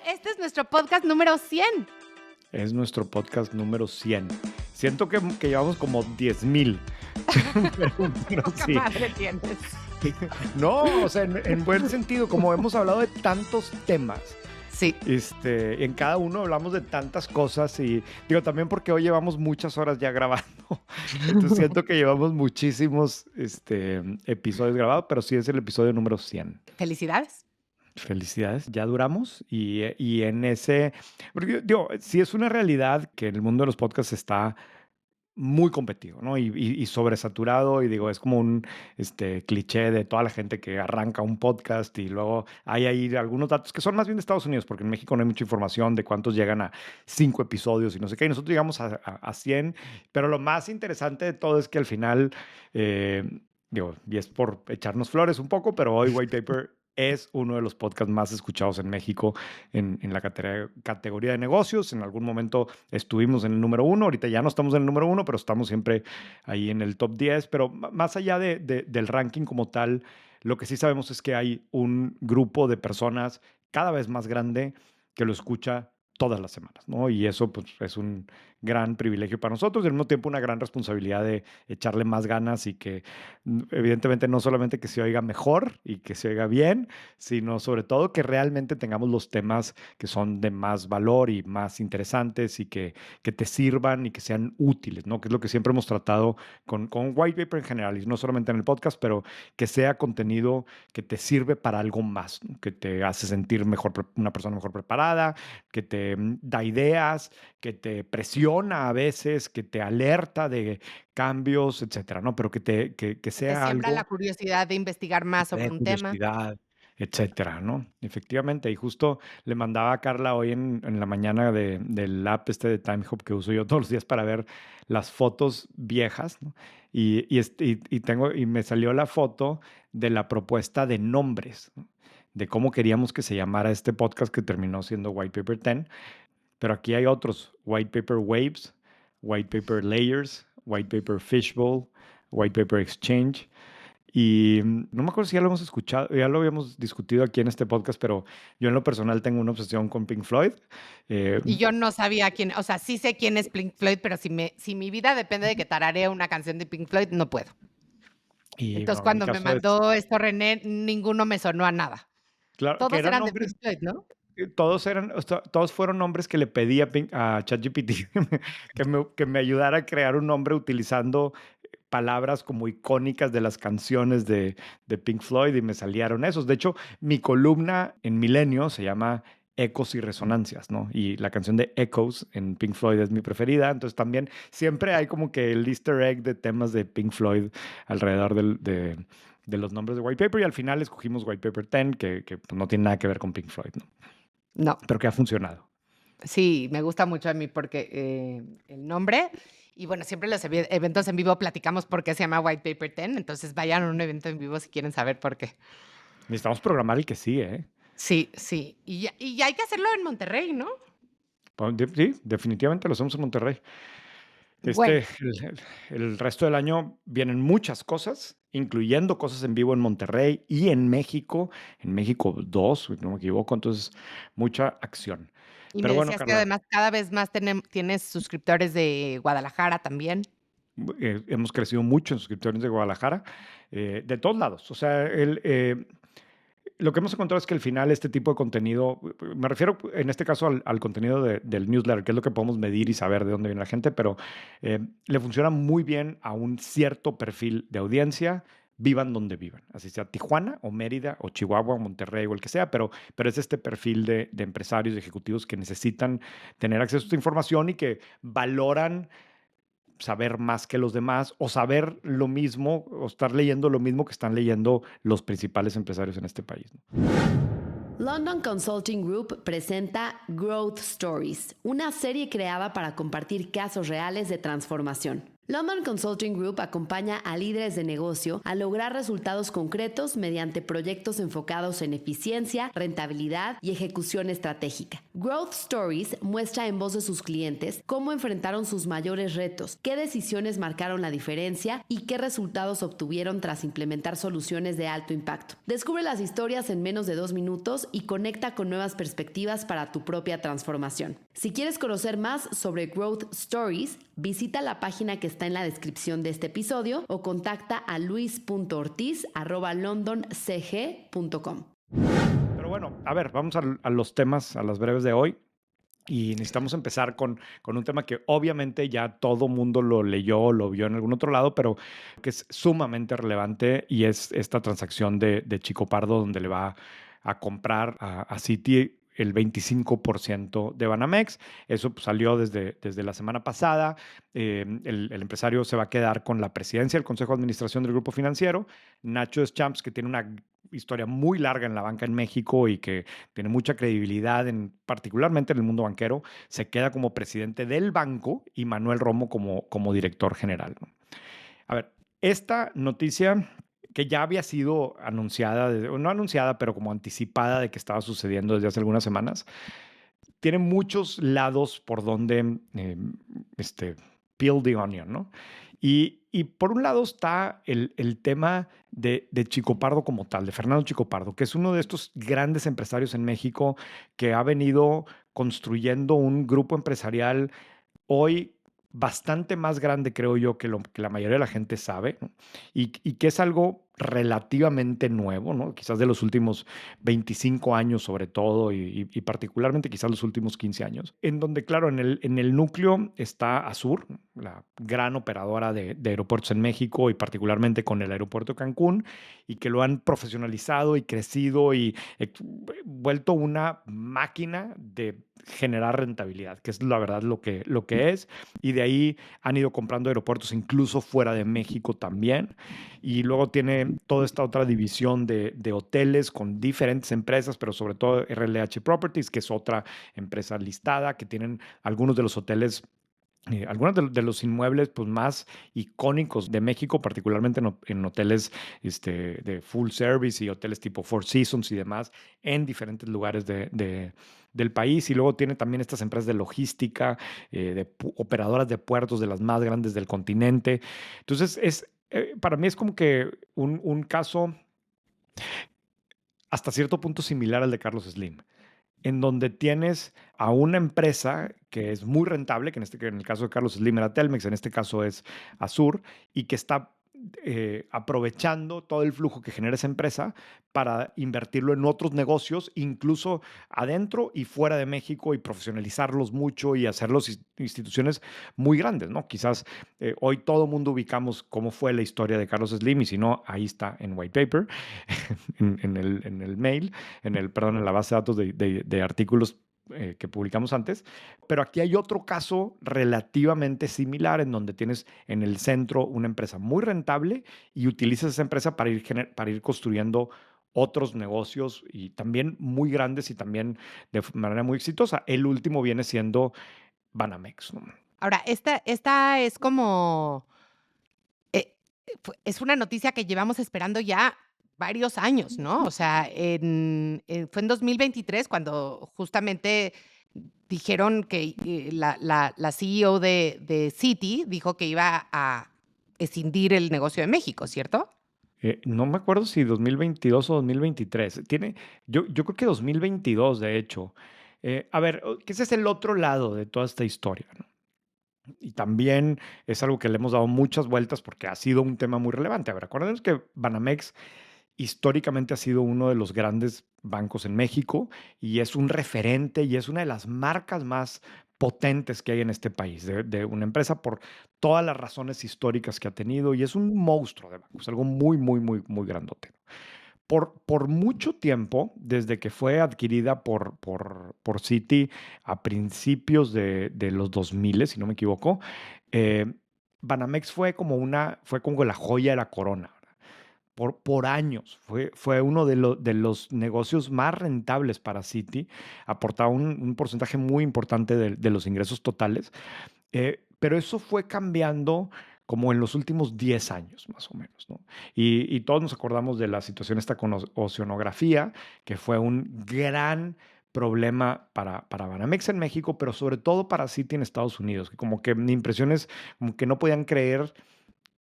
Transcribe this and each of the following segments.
Este es nuestro podcast número 100. Es nuestro podcast número 100. Siento que llevamos como 10,000. pero Poca sí. madre tienes. No, o sea, en buen sentido, como hemos hablado de tantos temas. Sí. En cada uno hablamos de tantas cosas y digo también porque hoy llevamos muchas horas ya grabando. Entonces siento que llevamos muchísimos episodios grabados, pero sí es el episodio número 100. Felicidades. Felicidades, ya duramos y en ese, porque digo, sí es una realidad que el mundo de los podcasts está muy competido, ¿no? Y sobresaturado, y digo, es como un cliché de toda la gente que arranca un podcast y luego hay ahí algunos datos que son más bien de Estados Unidos, porque en México no hay mucha información de cuántos llegan a 5 episodios y no sé qué, y nosotros llegamos a 100, pero lo más interesante de todo es que al final, digo, y es por echarnos flores un poco, pero hoy White Paper es uno de los podcasts más escuchados en México en la categoría de negocios. En algún momento estuvimos en el número 1, ahorita ya no estamos en el número 1, pero estamos siempre ahí en el top 10. Pero más allá del ranking como tal, lo que sí sabemos es que hay un grupo de personas cada vez más grande que lo escucha todas las semanas, ¿no? Y eso pues es un gran privilegio para nosotros y al mismo tiempo una gran responsabilidad de echarle más ganas y que evidentemente no solamente que se oiga mejor y que se oiga bien, sino sobre todo que realmente tengamos los temas que son de más valor y más interesantes y que te sirvan y que sean útiles, ¿no? Que es lo que siempre hemos tratado con White Paper en general, y no solamente en el podcast, pero que sea contenido que te sirve para algo más, ¿no? Que te hace sentir mejor, una persona mejor preparada, que te da ideas, que te presiona a veces, que te alerta de cambios, etcétera, ¿no? Pero que Que te sea siembra la algo curiosidad de investigar que más te sobre dé un tema. curiosidad, etcétera, ¿no? Efectivamente, y justo le mandaba a Carla hoy en la mañana del app de Timehop que uso yo todos los días para ver las fotos viejas, ¿no? Y me salió la foto de la propuesta de nombres, ¿no? De cómo queríamos que se llamara este podcast que terminó siendo White Paper 10, pero aquí hay otros: White Paper Waves, White Paper Layers, White Paper Fishbowl, White Paper Exchange. Y no me acuerdo si ya lo hemos escuchado, ya lo habíamos discutido aquí en este podcast, pero yo en lo personal tengo una obsesión con Pink Floyd. Eh, Y yo no sabía quién, o sea, sí sé quién es Pink Floyd, pero si mi vida depende de que tararee una canción de Pink Floyd, no puedo. y Entonces, bueno, en mi cuando me caso es, mandó esto René, ninguno me sonó a nada. claro, que Todos eran eran de Pink nombres, Floyd, ¿no? todos fueron nombres que le pedí a ChatGPT que me ayudara a crear un nombre utilizando palabras como icónicas de las canciones de Pink Floyd y me salieron esos. De hecho, mi columna en Milenio se llama Ecos y Resonancias, ¿no? Y la canción de Echoes en Pink Floyd es mi preferida. Entonces también siempre hay como que el easter egg de temas de Pink Floyd alrededor de los nombres de White Paper y al final escogimos White Paper 10, que pues, no tiene nada que ver con Pink Floyd, ¿no? No. Pero que ha funcionado. Sí, me gusta mucho a mí porque el nombre, y bueno, siempre los eventos en vivo platicamos por qué se llama White Paper 10, entonces vayan a un evento en vivo si quieren saber por qué. Necesitamos programar el que sigue, ¿eh? Sí, sí, y ya hay que hacerlo en Monterrey, ¿no? Sí, definitivamente lo hacemos en Monterrey. Bueno, El resto del año vienen muchas cosas, incluyendo cosas en vivo en Monterrey y en México 2, si no me equivoco, entonces mucha acción. y me Pero bueno, decías que Carla, además cada vez más tienes suscriptores de Guadalajara también. hemos crecido mucho en suscriptores de Guadalajara, de todos lados. O sea, lo que hemos encontrado es que al final este tipo de contenido, me refiero en este caso al contenido del newsletter, que es lo que podemos medir y saber de dónde viene la gente, pero le funciona muy bien a un cierto perfil de audiencia, vivan donde vivan, así sea Tijuana o Mérida o Chihuahua o Monterrey o el que sea, pero es este perfil de empresarios y ejecutivos que necesitan tener acceso a esta información y que valoran saber más que los demás o saber lo mismo o estar leyendo lo mismo que están leyendo los principales empresarios en este país, ¿no? London Consulting Group presenta Growth Stories, una serie creada para compartir casos reales de transformación. London Consulting Group acompaña a líderes de negocio a lograr resultados concretos mediante proyectos enfocados en eficiencia, rentabilidad y ejecución estratégica. Growth Stories muestra en voz de sus clientes cómo enfrentaron sus mayores retos, qué decisiones marcaron la diferencia y qué resultados obtuvieron tras implementar soluciones de alto impacto. Descubre las historias en menos de 2 minutos y conecta con nuevas perspectivas para tu propia transformación. Si quieres conocer más sobre Growth Stories, visita la página que está en la descripción de este episodio o contacta a luis.ortiz@londoncg.com. Pero bueno, a ver, vamos a los temas, a las breves de hoy. Y necesitamos empezar con un tema que obviamente ya todo mundo lo leyó, lo vio en algún otro lado, pero que es sumamente relevante y es esta transacción de Chico Pardo donde le va a comprar a Citi el 25% de Banamex. Eso pues, salió desde la semana pasada. El empresario se va a quedar con la presidencia del Consejo de Administración del Grupo Financiero. Nacho Deschamps, que tiene una historia muy larga en la banca en México y que tiene mucha credibilidad, particularmente en el mundo banquero, se queda como presidente del banco y Manuel Romo como director general, ¿no? A ver, esta noticia que ya había sido anunciada, no anunciada, pero como anticipada de que estaba sucediendo desde hace algunas semanas, tiene muchos lados por donde peel the onion, ¿no? Y por un lado está el tema de Chico Pardo como tal, de Fernando Chico Pardo, que es uno de estos grandes empresarios en México que ha venido construyendo un grupo empresarial hoy bastante más grande, creo yo, que lo que la mayoría de la gente sabe, ¿no? Y que es algo relativamente nuevo, ¿no? Quizás de los últimos 25 años sobre todo y particularmente quizás los últimos 15 años, en donde, claro, en el núcleo está Azur, la gran operadora de aeropuertos en México y particularmente con el aeropuerto de Cancún, y que lo han profesionalizado y crecido y vuelto una máquina de generar rentabilidad, que es la verdad lo que es, y de ahí han ido comprando aeropuertos incluso fuera de México también, y luego tiene toda esta otra división de hoteles con diferentes empresas, pero sobre todo RLH Properties, que es otra empresa listada, que tienen algunos de los hoteles, algunos de los inmuebles pues, más icónicos de México, particularmente en hoteles de full service y hoteles tipo Four Seasons y demás, en diferentes lugares del país. Y luego tiene también estas empresas de logística, operadoras de puertos de las más grandes del continente. Entonces, para mí es como que un caso hasta cierto punto similar al de Carlos Slim, en donde tienes a una empresa que es muy rentable, que en el caso de Carlos Slim era Telmex, en este caso es Azur, y que está aprovechando todo el flujo que genera esa empresa para invertirlo en otros negocios, incluso adentro y fuera de México, y profesionalizarlos mucho y hacerlos instituciones muy grandes, ¿no? Quizás hoy todo el mundo ubicamos cómo fue la historia de Carlos Slim, y si no, ahí está en White Paper, en el mail, perdón, en la base de datos de artículos que publicamos antes, pero aquí hay otro caso relativamente similar en donde tienes en el centro una empresa muy rentable y utilizas esa empresa para ir construyendo otros negocios y también muy grandes y también de manera muy exitosa. El último viene siendo Banamex, ¿no? Ahora, esta es como, es una noticia que llevamos esperando ya varios años, ¿no? O sea, fue en 2023 cuando justamente dijeron que la CEO de Citi dijo que iba a escindir el negocio de México, ¿cierto? No me acuerdo si 2022 o 2023. Yo creo que 2022, de hecho. A ver, que ese es el otro lado de toda esta historia, ¿no? Y también es algo que le hemos dado muchas vueltas porque ha sido un tema muy relevante. A ver, acuérdense que Banamex históricamente ha sido uno de los grandes bancos en México y es un referente y es una de las marcas más potentes que hay en este país, de una empresa por todas las razones históricas que ha tenido, y es un monstruo de banco, es algo muy, muy, muy, muy grandote. Por mucho tiempo, desde que fue adquirida por Citi a principios de los 2000, si no me equivoco, eh, Banamex fue como la joya de la corona. Por años. Fue uno de los negocios más rentables para Citi. Aportaba un porcentaje muy importante de los ingresos totales. Pero eso fue cambiando como en los últimos 10 años, más o menos, ¿no? Y todos nos acordamos de la situación esta con Oceanografía, que fue un gran problema para Banamex en México, pero sobre todo para Citi en Estados Unidos, que como que mi impresión es como que no podían creer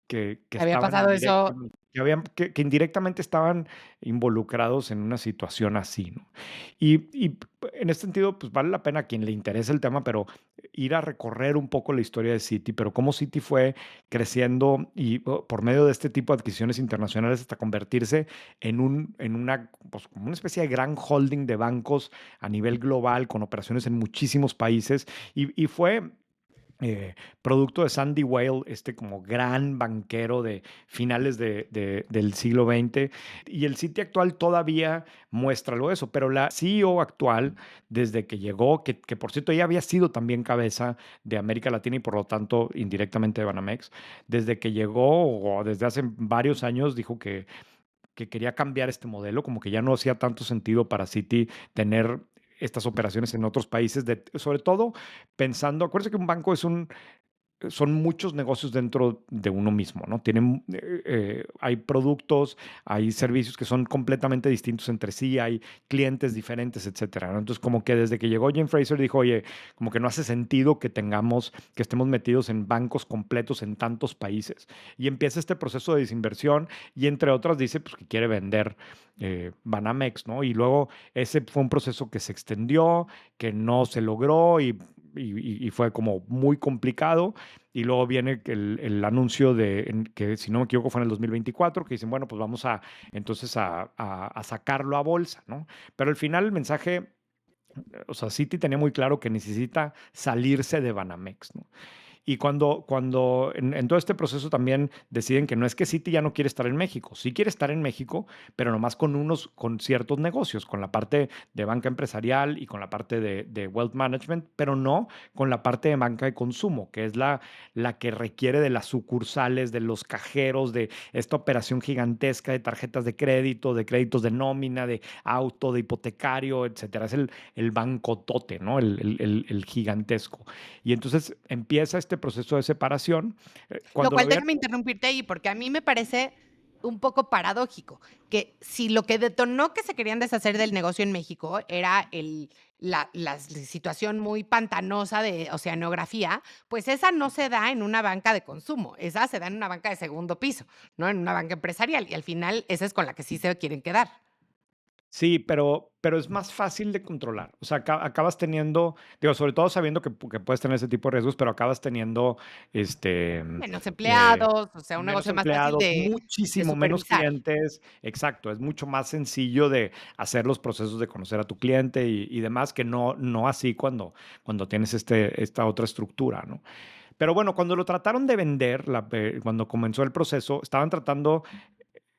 que Había estaban pasado eso. indirectamente, que indirectamente estaban involucrados en una situación así, ¿no? Y en este sentido, pues vale la pena a quien le interese el tema, pero ir a recorrer un poco la historia de Citi, pero cómo Citi fue creciendo y por medio de este tipo de adquisiciones internacionales hasta convertirse en una, pues, como una especie de gran holding de bancos a nivel global con operaciones en muchísimos países y fue producto de Sandy Weill, este como gran banquero de finales del siglo XX. Y el Citi actual todavía muestra algo de eso, pero la CEO actual, desde que llegó, que por cierto ya había sido también cabeza de América Latina y por lo tanto indirectamente de Banamex, desde que llegó o desde hace varios años dijo que quería cambiar este modelo, como que ya no hacía tanto sentido para Citi tener estas operaciones en otros países, sobre todo pensando, acuérdense que un banco son muchos negocios dentro de uno mismo, ¿no? Hay productos, hay servicios que son completamente distintos entre sí, hay clientes diferentes, etcétera, ¿no? Entonces, como que desde que llegó Jim Fraser dijo, oye, como que no hace sentido que estemos metidos en bancos completos en tantos países. Y empieza este proceso de desinversión y entre otras dice, pues, que quiere vender Banamex, ¿no? Y luego ese fue un proceso que se extendió, que no se logró y fue como muy complicado. Y luego viene el anuncio que, si no me equivoco, fue en el 2024, que dicen, bueno, pues vamos entonces a sacarlo a bolsa, ¿no? Pero al final el mensaje, o sea, Citi tenía muy claro que necesita salirse de Banamex, ¿no? Y cuando en todo este proceso también deciden que no es que Citi ya no quiere estar en México, sí quiere estar en México, pero nomás con ciertos negocios, con la parte de banca empresarial y con la parte de wealth management, pero no con la parte de banca de consumo, que es la que requiere de las sucursales, de los cajeros, de esta operación gigantesca de tarjetas de crédito, de créditos de nómina, de auto, de hipotecario, etcétera. Es el bancotote, ¿no? El gigantesco. Y entonces empieza este proceso de separación. Lo Cuando lo cual, habían... déjame interrumpirte ahí, porque a mí me parece un poco paradójico, que si lo que detonó que se querían deshacer del negocio en México era la situación muy pantanosa de oceanografía, pues esa no se da en una banca de consumo, esa se da en una banca de segundo piso, ¿no? En una banca empresarial, y al final esa es con la que sí se quieren quedar. Sí, pero es más fácil de controlar. O sea, acabas teniendo, digo, sobre todo sabiendo que puedes tener ese tipo de riesgos, pero acabas teniendo este, Menos eh, empleados, o sea, un menos negocio más fácil empleados, de muchísimo menos supervisar. clientes. Exacto, es mucho más sencillo de hacer los procesos de conocer a tu cliente y demás, que no así cuando tienes esta otra estructura, ¿no? Pero bueno, cuando lo trataron de vender, cuando comenzó el proceso, estaban tratando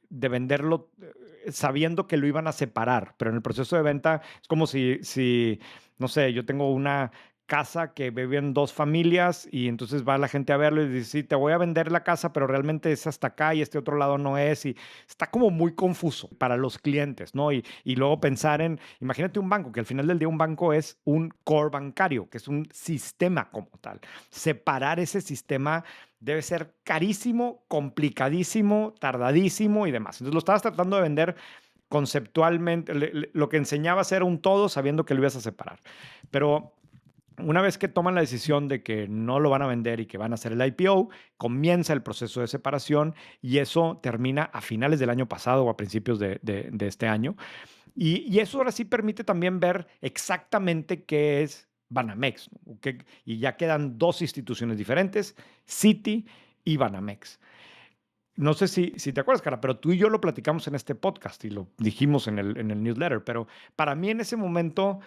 de venderlo sabiendo que lo iban a separar, pero en el proceso de venta es como si no sé, yo tengo una casa que viven dos familias y entonces va la gente a verlo y dice, sí, te voy a vender la casa, pero realmente es hasta acá y este otro lado no es y está como muy confuso para los clientes, ¿no? Y luego pensar imagínate un banco, que al final del día un banco es un core bancario, que es un sistema como tal. Separar ese sistema debe ser carísimo, complicadísimo, tardadísimo y demás. Entonces lo estabas tratando de vender conceptualmente, lo que enseñabas era un todo sabiendo que lo ibas a separar. Pero una vez que toman la decisión de que no lo van a vender y que van a hacer el IPO, comienza el proceso de separación y eso termina a finales del año pasado o a principios de este año. Y eso ahora sí permite también ver exactamente qué es Banamex, ¿no? Y ya quedan dos instituciones diferentes, Citi y Banamex. No sé si te acuerdas, cara, pero tú y yo lo platicamos en este podcast y lo dijimos en el newsletter, pero para mí en ese momento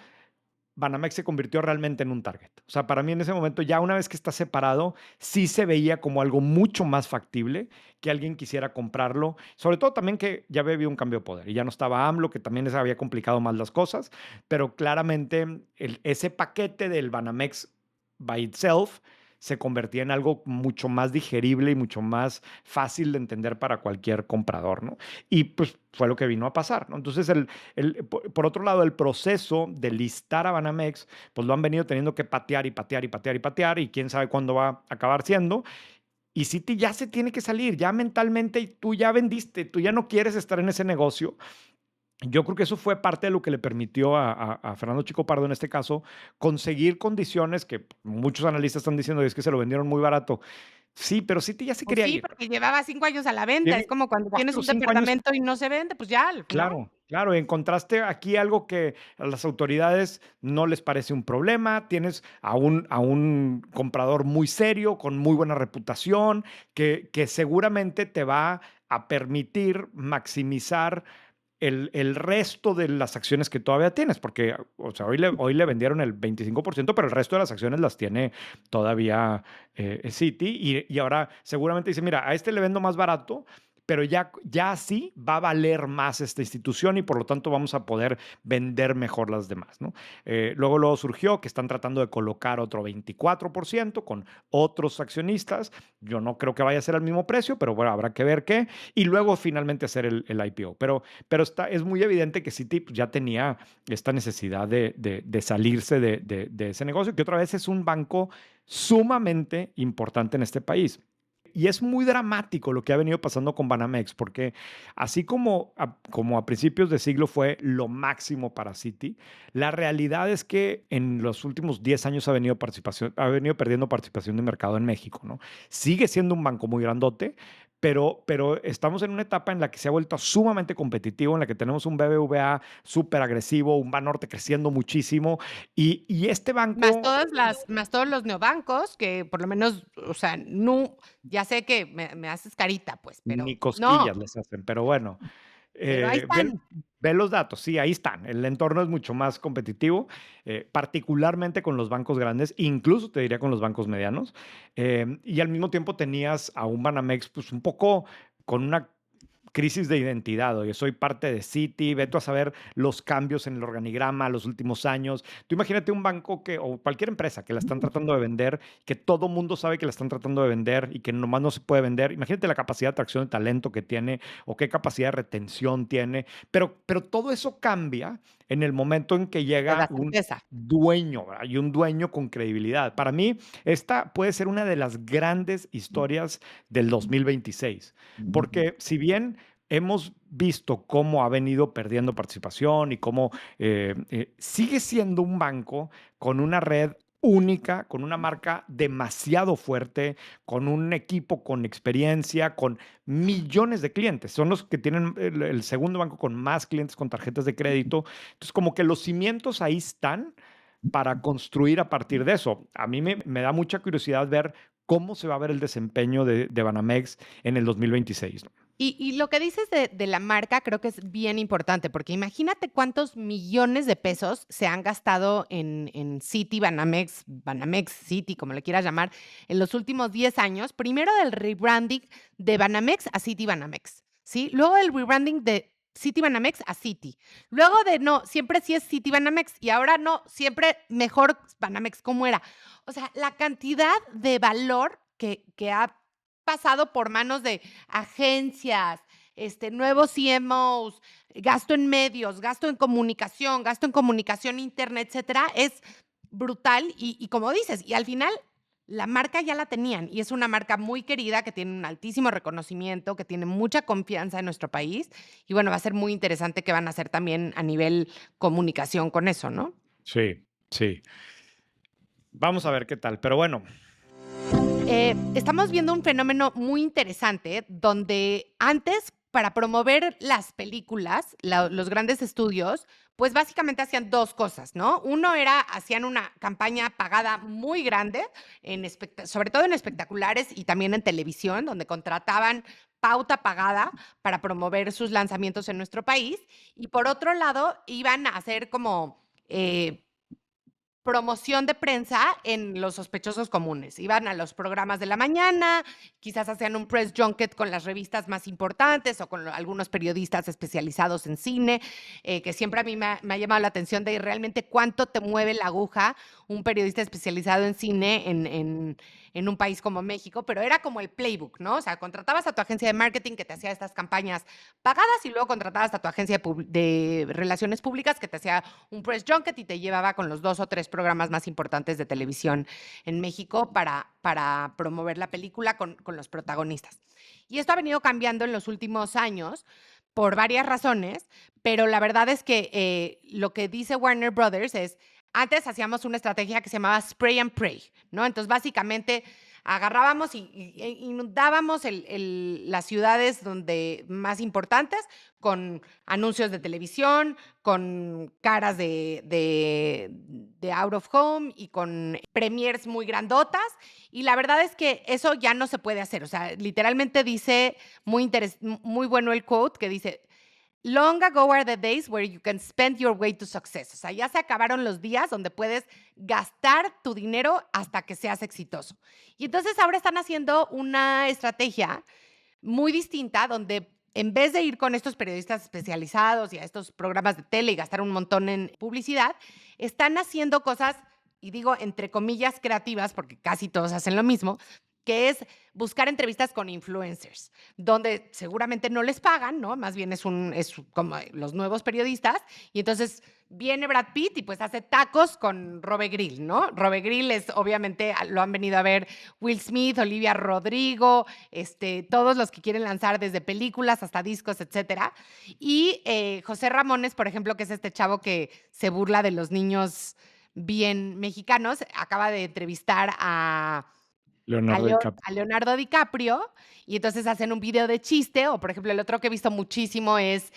Banamex se convirtió realmente en un target. O sea, para mí en ese momento, ya una vez que está separado, sí se veía como algo mucho más factible que alguien quisiera comprarlo. Sobre todo también que ya había habido un cambio de poder y ya no estaba AMLO, que también les había complicado más las cosas, pero claramente ese paquete del Banamex by itself se convertía en algo mucho más digerible y mucho más fácil de entender para cualquier comprador, ¿no? Y pues fue lo que vino a pasar, ¿no? Entonces, por otro lado, el proceso de listar a Banamex, pues lo han venido teniendo que patear y patear y patear y patear y quién sabe cuándo va a acabar siendo. Y Citi ya se tiene que salir, ya mentalmente tú ya vendiste, tú ya no quieres estar en ese negocio Yo creo que eso fue parte de lo que le permitió a Fernando Chico Pardo, en este caso, conseguir condiciones que muchos analistas están diciendo: "Es que se lo vendieron muy barato". Sí, pero Citi ya se Pues quería sí, ir. porque llevaba 5 años a la venta. Es Tiene como cuando tienes 4 o un 5 años. departamento y no se vende, pues ya, ¿no? Claro, claro, encontraste aquí algo que a las autoridades no les parece un problema, tienes a un comprador muy serio, con muy buena reputación, que seguramente te va a permitir maximizar el resto de las acciones que todavía tienes, porque, o sea, hoy le vendieron el 25%, pero el resto de las acciones las tiene todavía Citi, y ahora seguramente dice, mira, a este le vendo más barato, pero ya así va a valer más esta institución y por lo tanto vamos a poder vender mejor las demás, ¿no? Luego surgió que están tratando de colocar otro 24% con otros accionistas. Yo no creo que vaya a ser al mismo precio, pero bueno, habrá que ver qué. Y luego finalmente hacer el IPO. Pero es muy evidente que Citi pues, ya tenía esta necesidad de salirse de ese negocio, que otra vez es un banco sumamente importante en este país. Y es muy dramático lo que ha venido pasando con Banamex, porque así como a principios de siglo fue lo máximo para Citi, la realidad es que en los últimos 10 años ha venido perdiendo participación de mercado en México, ¿no? Sigue siendo un banco muy grandote, pero estamos en una etapa en la que se ha vuelto sumamente competitivo, en la que tenemos un BBVA súper agresivo, un Banorte creciendo muchísimo, y este Más banco más todos los neobancos que por lo menos, o sea, no, ya sé que me haces carita, pues, ni pero no, cosquillas les hacen, pero bueno. pero ahí Ve, están. ve los datos, sí, ahí están. El entorno es mucho más competitivo, particularmente con los bancos grandes, incluso te diría con los bancos medianos. Y al mismo tiempo tenías a un Banamex, pues un poco con una crisis de identidad. Oye, soy parte de Citi, ve tú a saber los cambios en el organigrama los últimos años. Tú imagínate un banco o cualquier empresa que la están tratando de vender, que todo mundo sabe que la están tratando de vender y que nomás no se puede vender. Imagínate la capacidad de atracción de talento que tiene o qué capacidad de retención tiene. Pero todo eso cambia en el momento en que Te llega da un certeza. dueño, ¿verdad? Y un dueño con credibilidad. Para mí, esta puede ser una de las grandes historias del 2026, porque si bien hemos visto cómo ha venido perdiendo participación y cómo sigue siendo un banco con una red única, con una marca demasiado fuerte, con un equipo con experiencia, con millones de clientes. Son los que tienen el segundo banco con más clientes con tarjetas de crédito. Entonces, como que los cimientos ahí están para construir a partir de eso. A mí me da mucha curiosidad ver cómo se va a ver el desempeño de Banamex en el 2026, ¿no? Y lo que dices de la marca creo que es bien importante, porque imagínate cuántos millones de pesos se han gastado en Citi, Banamex Citi, como le quieras llamar, en los últimos 10 años. Primero del rebranding de Banamex a Citi Banamex, ¿sí? Luego del rebranding de Citi Banamex a Citi. Luego de no, siempre sí es Citi Banamex y ahora no, siempre mejor Banamex como era. O sea, la cantidad de valor que ha pasado por manos de agencias, nuevos CMOs, gasto en comunicación interna, etcétera, es brutal y como dices, y al final la marca ya la tenían y es una marca muy querida que tiene un altísimo reconocimiento, que tiene mucha confianza en nuestro país y bueno, va a ser muy interesante qué van a hacer también a nivel comunicación con eso, ¿no? Sí, sí. Vamos a ver qué tal. Pero bueno, Estamos viendo un fenómeno muy interesante donde antes, para promover las películas, los grandes estudios, pues básicamente hacían dos cosas, ¿no? Uno era, hacían una campaña pagada muy grande, sobre todo en espectaculares y también en televisión, donde contrataban pauta pagada para promover sus lanzamientos en nuestro país. Y por otro lado, iban a hacer como promoción de prensa en los sospechosos comunes. Iban a los programas de la mañana, quizás hacían un press junket con las revistas más importantes o con algunos periodistas especializados en cine, que siempre a mí me ha llamado la atención de realmente cuánto te mueve la aguja un periodista especializado en cine en un país como México, pero era como el playbook, ¿no? O sea, contratabas a tu agencia de marketing que te hacía estas campañas pagadas y luego contratabas a tu agencia de relaciones públicas que te hacía un press junket y te llevaba con los 2 o 3 programas más importantes de televisión en México para promover la película con los protagonistas. Y esto ha venido cambiando en los últimos años, por varias razones, pero la verdad es que lo que dice Warner Brothers es, antes hacíamos una estrategia que se llamaba spray and pray, ¿no? Entonces, básicamente, agarrábamos e inundábamos las ciudades más importantes con anuncios de televisión, con caras de out of home y con premiers muy grandotas. Y la verdad es que eso ya no se puede hacer. O sea, literalmente dice muy bueno el quote que dice, long ago are the days where you can spend your way to success. O sea, ya se acabaron los días donde puedes gastar tu dinero hasta que seas exitoso. Y entonces ahora están haciendo una estrategia muy distinta donde en vez de ir con estos periodistas especializados y a estos programas de tele y gastar un montón en publicidad, están haciendo cosas, y digo entre comillas creativas, porque casi todos hacen lo mismo, que es buscar entrevistas con influencers, donde seguramente no les pagan, ¿no? Más bien es como los nuevos periodistas, y entonces viene Brad Pitt y pues hace tacos con Robe Grill, ¿no? Robe Grill es, obviamente, lo han venido a ver Will Smith, Olivia Rodrigo, todos los que quieren lanzar desde películas hasta discos, etcétera. Y José Ramones, por ejemplo, que es este chavo que se burla de los niños bien mexicanos, acaba de entrevistar Leonardo DiCaprio. a Leonardo DiCaprio, y entonces hacen un video de chiste, o por ejemplo, el otro que he visto muchísimo es,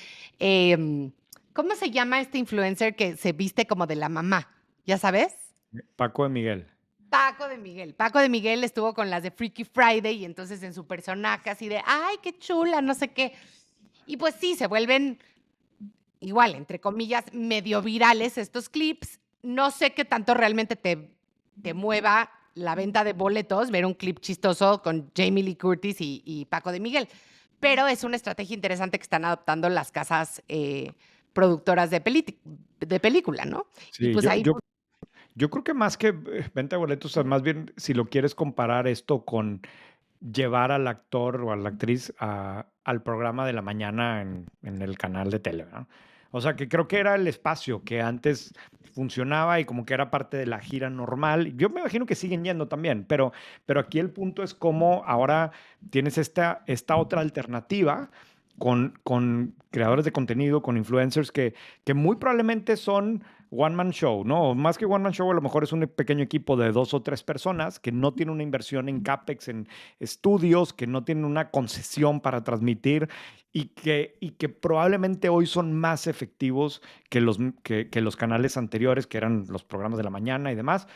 ¿cómo se llama este influencer que se viste como de la mamá? ¿Ya sabes? Paco de Miguel. Paco de Miguel. Paco de Miguel estuvo con las de Freaky Friday y entonces en su personaje así de, ay, qué chula, no sé qué. Y pues sí, se vuelven igual, entre comillas, medio virales estos clips. No sé qué tanto realmente te mueva la venta de boletos, ver un clip chistoso con Jamie Lee Curtis y Paco de Miguel. Pero es una estrategia interesante que están adoptando las casas productoras de película, ¿no? Y Sí, pues ahí, yo creo que más que venta de boletos, o sea, más bien si lo quieres comparar esto con llevar al actor o a la actriz al programa de la mañana en el canal de tele, ¿no? O sea, que creo que era el espacio que antes funcionaba y como que era parte de la gira normal. Yo me imagino que siguen yendo también, pero aquí el punto es cómo ahora tienes esta otra alternativa con creadores de contenido, con influencers que muy probablemente son one man show, ¿no? Más que one man show, a lo mejor es un pequeño equipo de 2 o 3 personas que no tiene una inversión en CapEx, en estudios, que no tienen una concesión para transmitir y que probablemente hoy son más efectivos que los canales anteriores, que eran los programas de la mañana y demás.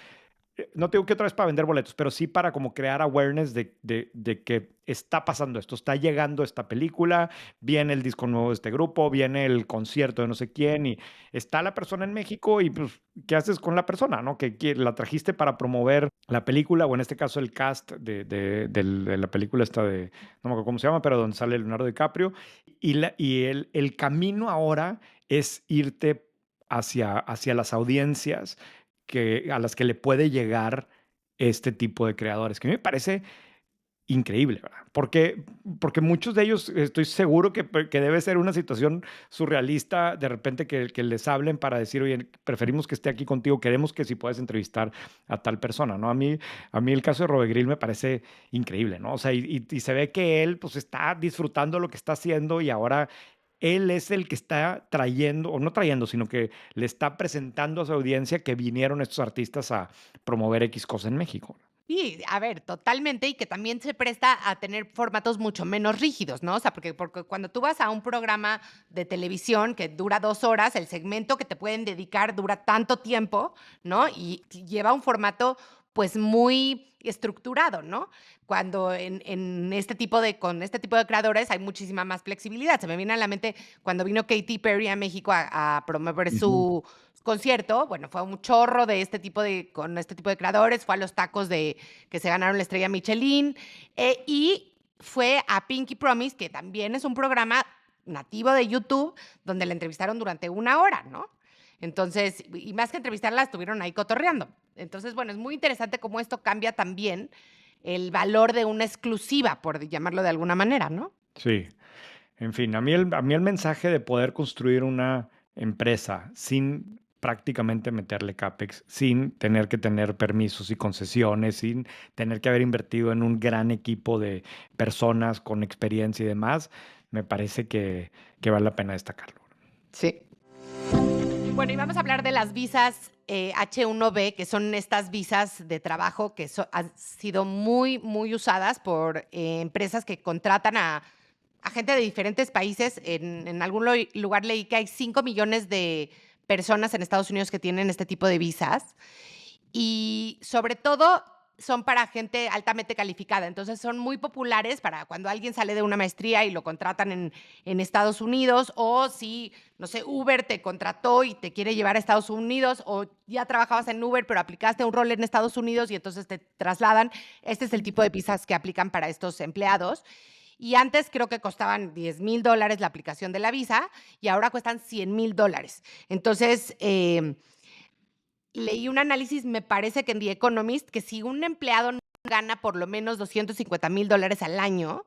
No tengo que otra vez para vender boletos, pero sí para como crear awareness de que está pasando esto, está llegando esta película, viene el disco nuevo de este grupo, viene el concierto de no sé quién y está la persona en México y pues, ¿qué haces con la persona, no? Que la trajiste para promover la película o en este caso el cast de la película esta de, no me acuerdo cómo se llama, pero donde sale Leonardo DiCaprio y el camino ahora es irte hacia las audiencias a las que le puede llegar este tipo de creadores, que a mí me parece increíble, ¿verdad? Porque muchos de ellos estoy seguro que debe ser una situación surrealista de repente que les hablen para decir, oye, preferimos que esté aquí contigo, queremos que si puedes entrevistar a tal persona, ¿no? A mí el caso de Robert Grill me parece increíble, ¿no? O sea, y se ve que él pues está disfrutando lo que está haciendo y ahora él es el que está trayendo, o no trayendo, sino que le está presentando a su audiencia que vinieron estos artistas a promover X cosa en México. sí, a ver, totalmente, y que también se presta a tener formatos mucho menos rígidos, ¿no? O sea, porque cuando tú vas a un programa de televisión que dura 2 horas, el segmento que te pueden dedicar dura tanto tiempo, ¿no? Y lleva un formato, pues, muy estructurado, ¿no? Cuando con este tipo de creadores hay muchísima más flexibilidad. Se me viene a la mente cuando vino Katy Perry a México a promover Ujú. su concierto, bueno, fue un chorro de con este tipo de creadores, fue a los tacos que se ganaron la estrella Michelin, y fue a Pinky Promise, que también es un programa nativo de YouTube, donde la entrevistaron durante 1 hora, ¿no? Entonces, y más que entrevistarla, estuvieron ahí cotorreando. Entonces, bueno, es muy interesante cómo esto cambia también el valor de una exclusiva, por llamarlo de alguna manera, ¿no? Sí, en fin, a mí el mensaje de poder construir una empresa sin prácticamente meterle CapEx, sin tener que tener permisos y concesiones, sin tener que haber invertido en un gran equipo de personas con experiencia y demás, me parece que vale la pena destacarlo. Sí. Bueno, y vamos a hablar de las visas H1B, que son estas visas de trabajo que han sido muy, muy usadas por empresas que contratan a gente de diferentes países. En algún lugar leí que hay 5 millones de personas en Estados Unidos que tienen este tipo de visas. Y sobre todo son para gente altamente calificada. Entonces son muy populares para cuando alguien sale de una maestría y lo contratan en Estados Unidos, o si, no sé, Uber te contrató y te quiere llevar a Estados Unidos, o ya trabajabas en Uber pero aplicaste un rol en Estados Unidos y entonces te trasladan. Este es el tipo de visas que aplican para estos empleados. Y antes creo que costaban $10,000 la aplicación de la visa y ahora cuestan $100,000. Entonces, leí un análisis, me parece que en The Economist, que si un empleado no gana por lo menos $250,000 al año,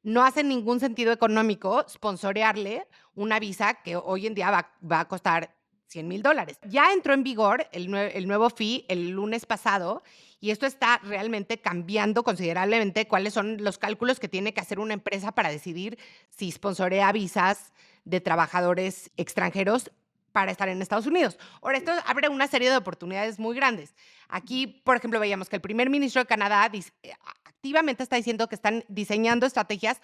no hace ningún sentido económico sponsorearle una visa que hoy en día va a costar $100,000. Ya entró en vigor el nuevo fee el lunes pasado y esto está realmente cambiando considerablemente cuáles son los cálculos que tiene que hacer una empresa para decidir si sponsorea visas de trabajadores extranjeros para estar en Estados Unidos. Ahora, esto abre una serie de oportunidades muy grandes. Aquí, por ejemplo, veíamos que el primer ministro de Canadá activamente está diciendo que están diseñando estrategias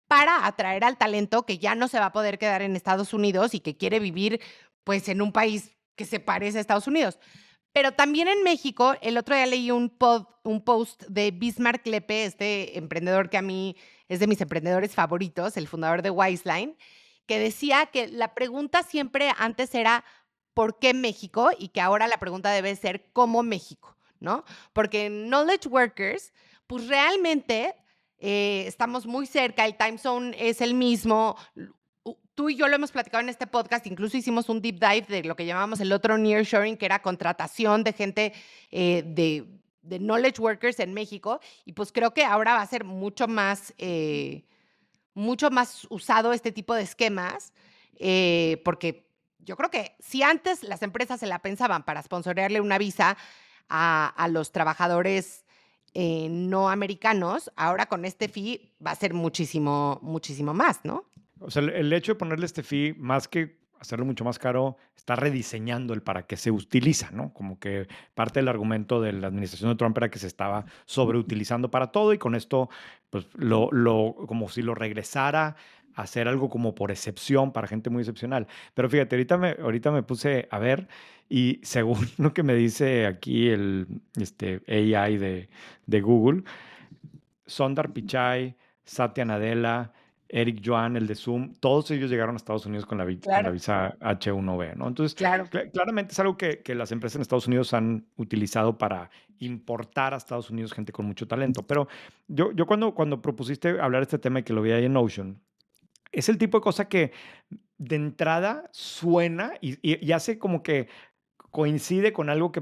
para atraer al talento que ya no se va a poder quedar en Estados Unidos y que quiere vivir, pues, en un país que se parece a Estados Unidos. Pero también en México, el otro día leí un post de Bismarck Lepe, este emprendedor que a mí es de mis emprendedores favoritos, el fundador de Wiseline, que decía que la pregunta siempre antes era ¿por qué México? Y que ahora la pregunta debe ser ¿cómo México? ¿No? Porque en Knowledge Workers, pues realmente estamos muy cerca, el time zone es el mismo. Tú y yo lo hemos platicado en este podcast, incluso hicimos un deep dive de lo que llamamos el otro nearshoring, que era contratación de gente de knowledge workers en México, y pues creo que ahora va a ser mucho más usado este tipo de esquemas, porque yo creo que si antes las empresas se la pensaban para sponsorearle una visa a los trabajadores no americanos, ahora con este fee va a ser muchísimo, muchísimo más, ¿no? O sea, el hecho de ponerle este fee, más que hacerlo mucho más caro, está rediseñando el para qué se utiliza, ¿no? Como que parte del argumento de la administración de Trump era que se estaba sobreutilizando para todo y con esto, pues, como si lo regresara a hacer algo como por excepción para gente muy excepcional. Pero fíjate, ahorita me puse a ver y según lo que me dice aquí el AI de Google, Sundar Pichai, Satya Nadella, Eric Yuan, el de Zoom, todos ellos llegaron a Estados Unidos con la Claro, visa H1B, ¿no? Entonces, claro. claramente es algo que las empresas en Estados Unidos han utilizado para importar a Estados Unidos gente con mucho talento. Pero yo cuando propusiste hablar de este tema y que lo vi ahí en Notion, es el tipo de cosa que de entrada suena y hace como que coincide con algo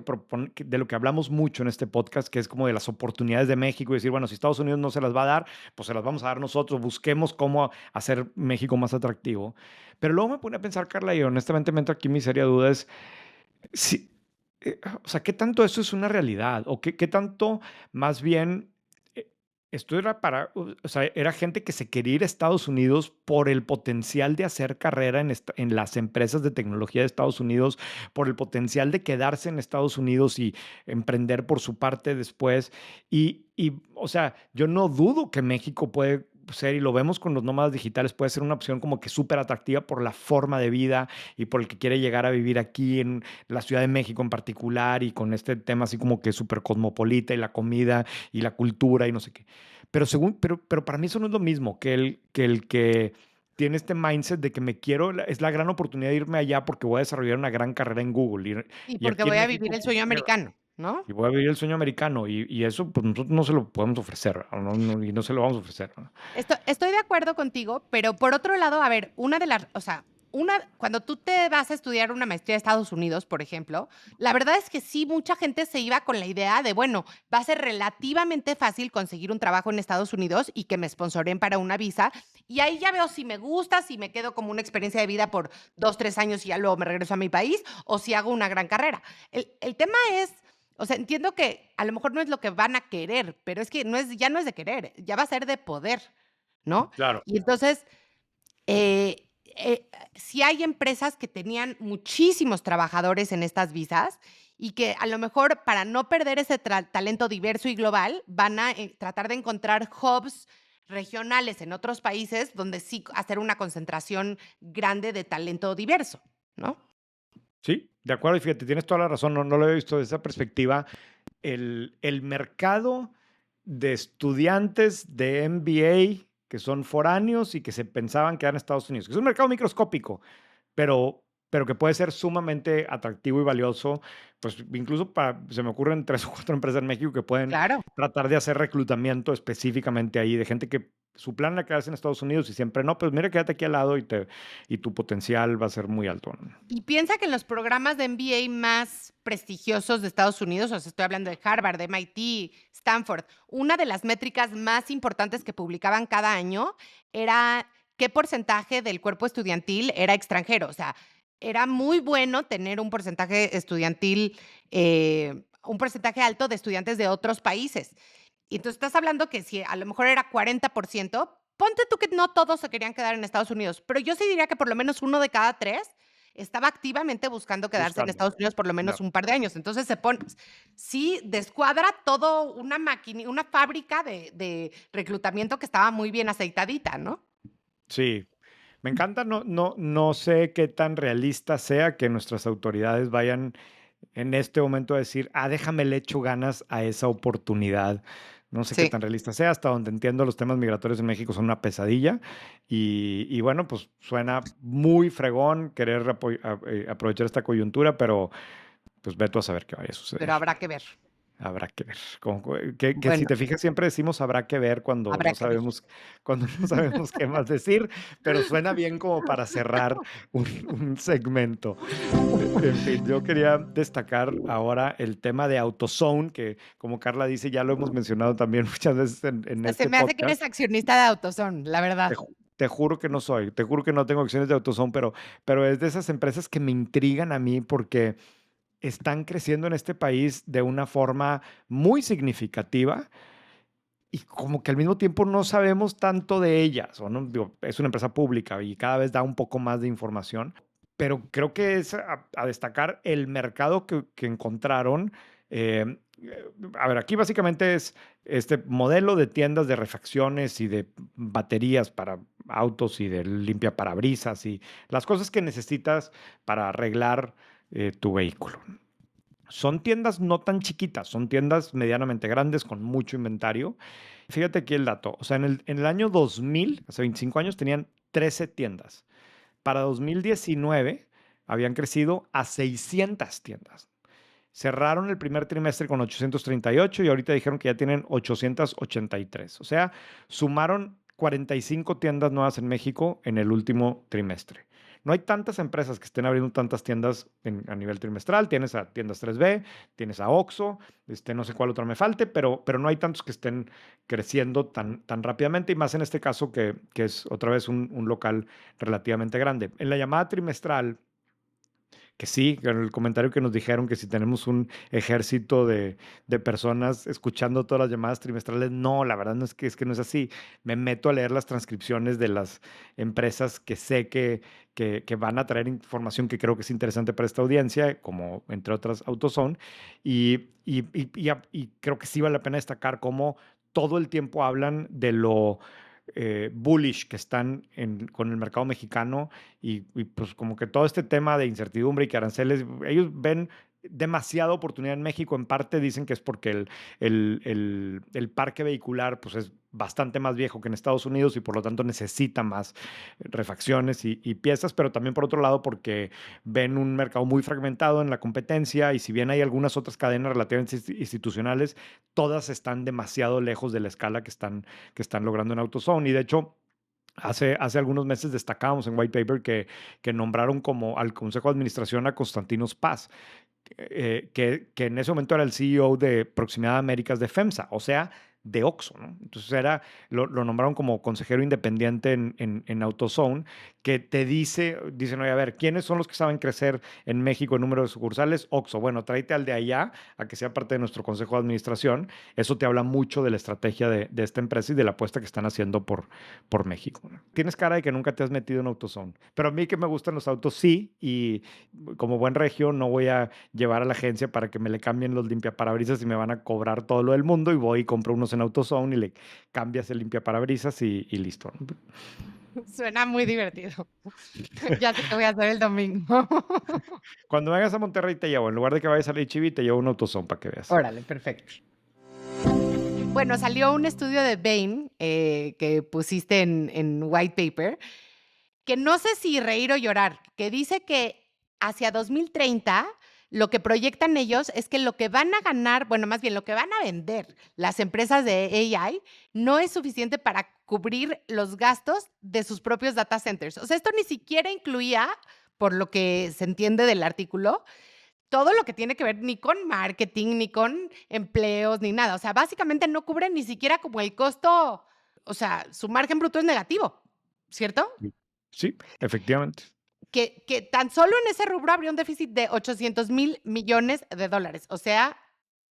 de lo que hablamos mucho en este podcast, que es como de las oportunidades de México y decir, bueno, si Estados Unidos no se las va a dar, pues se las vamos a dar nosotros, busquemos cómo hacer México más atractivo. Pero luego me pone a pensar, Carla, y honestamente me entra aquí mi seria duda es, si, o sea, ¿qué tanto eso es una realidad? ¿O qué tanto más bien esto era o sea, era gente que se quería ir a Estados Unidos por el potencial de hacer carrera en las empresas de tecnología de Estados Unidos, por el potencial de quedarse en Estados Unidos y emprender por su parte después? O sea, yo no dudo que México puede ser, y lo vemos con los nómadas digitales, puede ser una opción como que súper atractiva por la forma de vida y por el que quiere llegar a vivir aquí en la Ciudad de México en particular y con este tema así como que súper cosmopolita y la comida y la cultura y no sé qué. Pero para mí eso no es lo mismo que tiene este mindset de que es la gran oportunidad de irme allá porque voy a desarrollar una gran carrera en Google. Y Y porque aquí en voy a vivir México, el pues, sueño mira, americano, ¿no? y voy a vivir el sueño americano. Y eso, pues nosotros no se lo podemos ofrecer, y no se lo vamos a ofrecer, ¿no? Estoy de acuerdo contigo, pero por otro lado, a ver, cuando tú te vas a estudiar una maestría de Estados Unidos, por ejemplo, la verdad es que sí, mucha gente se iba con la idea de, bueno, va a ser relativamente fácil conseguir un trabajo en Estados Unidos y que me sponsoren para una visa. Y ahí ya veo si me gusta, si me quedo como una experiencia de vida por 2, 3 años y ya luego me regreso a mi país, o si hago una gran carrera. El tema es, o sea, entiendo que a lo mejor no es lo que van a querer, pero es que ya no es de querer, ya va a ser de poder, ¿no? Claro. Y entonces, Sí hay empresas que tenían muchísimos trabajadores en estas visas y que a lo mejor para no perder ese talento diverso y global van a tratar de encontrar hubs regionales en otros países donde sí hacer una concentración grande de talento diverso, ¿no? Sí, de acuerdo, y fíjate, tienes toda la razón, no lo había visto desde esa perspectiva. El mercado de estudiantes de MBA que son foráneos y que se pensaban que eran Estados Unidos, que es un mercado microscópico, pero que puede ser sumamente atractivo y valioso, pues incluso se me ocurren 3 o 4 empresas en México que pueden Claro. tratar de hacer reclutamiento específicamente ahí, de gente que su plan era quedarse en Estados Unidos y siempre no, pues mira, quédate aquí al lado y tu potencial va a ser muy alto, ¿no? Y piensa que en los programas de MBA más prestigiosos de Estados Unidos, o sea, estoy hablando de Harvard, de MIT, Stanford, una de las métricas más importantes que publicaban cada año era qué porcentaje del cuerpo estudiantil era extranjero. O sea, era muy bueno tener un porcentaje estudiantil, un porcentaje alto de estudiantes de otros países. Y entonces estás hablando que si a lo mejor era 40%, ponte tú que no todos se querían quedar en Estados Unidos, pero yo sí diría que por lo menos uno de cada tres estaba activamente buscando quedarse en Buscando. Estados Unidos por lo Ya. menos un par de años. Entonces se pone, sí, descuadra todo una máquina, una fábrica de reclutamiento que estaba muy bien aceitadita, ¿no? Sí, me encanta, no sé qué tan realista sea que nuestras autoridades vayan en este momento a decir, déjame le echo ganas a esa oportunidad. No sé qué Sí. tan realista sea, hasta donde entiendo los temas migratorios en México son una pesadilla y bueno, pues suena muy fregón querer aprovechar esta coyuntura, pero pues ve tú a saber qué vaya a Pero suceder. habrá que ver. Habrá que ver. Que si Bueno, te fijas, siempre decimos habrá que ver habrá que ver. cuando no sabemos qué más decir, pero suena bien como para cerrar un segmento. En fin, yo quería destacar ahora el tema de AutoZone, que como Carla dice, ya lo hemos mencionado también muchas veces en Se este me hace que eres podcast. accionista de AutoZone, la verdad. Te juro que no soy, te juro que no tengo acciones de AutoZone, pero es de esas empresas que me intrigan a mí porque están creciendo en este país de una forma muy significativa y como que al mismo tiempo no sabemos tanto de ellas, o no, digo, es una empresa pública y cada vez da un poco más de información, pero creo que es a destacar el mercado que encontraron. A ver, aquí básicamente es este modelo de tiendas de refacciones y de baterías para autos y de limpia parabrisas y las cosas que necesitas para arreglar tu vehículo. Son tiendas no tan chiquitas, son tiendas medianamente grandes con mucho inventario. Fíjate aquí el dato, o sea, en el año 2000, hace 25 años, tenían 13 tiendas. Para 2019 habían crecido a 600 tiendas. Cerraron el primer trimestre con 838 y ahorita dijeron que ya tienen 883. O sea, sumaron 45 tiendas nuevas en México en el último trimestre. No hay tantas empresas que estén abriendo tantas tiendas a nivel trimestral. Tienes a Tiendas 3B, tienes a Oxxo, no sé cuál otra me falte, pero no hay tantos que estén creciendo tan rápidamente y más en este caso que es otra vez un local relativamente grande. En la llamada trimestral, que sí, en el comentario que nos dijeron que si tenemos un ejército de personas escuchando todas las llamadas trimestrales, no, la verdad no es que no es así. Me meto a leer las transcripciones de las empresas que sé que van a traer información que creo que es interesante para esta audiencia, como entre otras AutoZone, y creo que sí vale la pena destacar cómo todo el tiempo hablan de lo bullish que están con el mercado mexicano y pues como que todo este tema de incertidumbre y que aranceles, ellos ven demasiada oportunidad en México. En parte dicen que es porque el parque vehicular pues es bastante más viejo que en Estados Unidos y por lo tanto necesita más refacciones y piezas, pero también por otro lado porque ven un mercado muy fragmentado en la competencia y si bien hay algunas otras cadenas relativamente institucionales, todas están demasiado lejos de la escala que están logrando en AutoZone. Y de hecho, hace algunos meses destacábamos en White Paper que nombraron como al Consejo de Administración a Constantinos Paz, que en ese momento era el CEO de Proximidad Américas de FEMSA, o sea, de Oxxo, ¿no? Entonces lo nombraron como consejero independiente en AutoZone, que te dicen, oye, a ver, ¿quiénes son los que saben crecer en México en número de sucursales? Oxxo. Bueno, tráete al de allá a que sea parte de nuestro consejo de administración. Eso te habla mucho de la estrategia de esta empresa y de la apuesta que están haciendo por México, ¿no? Tienes cara de que nunca te has metido en AutoZone, pero a mí que me gustan los autos, sí, y como buen regio no voy a llevar a la agencia para que me le cambien los limpiaparabrisas y me van a cobrar todo lo del mundo, y voy y compro unos en AutoZone y le cambias el limpiaparabrisas y listo, ¿no? Suena muy divertido. Ya sé qué voy a hacer el domingo. Cuando vayas a Monterrey te llevo, en lugar de que vayas a la HEB, te llevo un AutoZone para que veas. Órale, perfecto. Bueno, salió un estudio de Bain que pusiste en white paper, que no sé si reír o llorar, que dice que hacia 2030 lo que proyectan ellos es que lo que van a ganar, bueno, más bien lo que van a vender las empresas de AI no es suficiente para cubrir los gastos de sus propios data centers. O sea, esto ni siquiera incluía, por lo que se entiende del artículo, todo lo que tiene que ver ni con marketing, ni con empleos, ni nada. O sea, básicamente no cubre ni siquiera como el costo, o sea, su margen bruto es negativo, ¿cierto? Sí, sí, efectivamente. Que tan solo en ese rubro habría un déficit de $800,000 millones, o sea,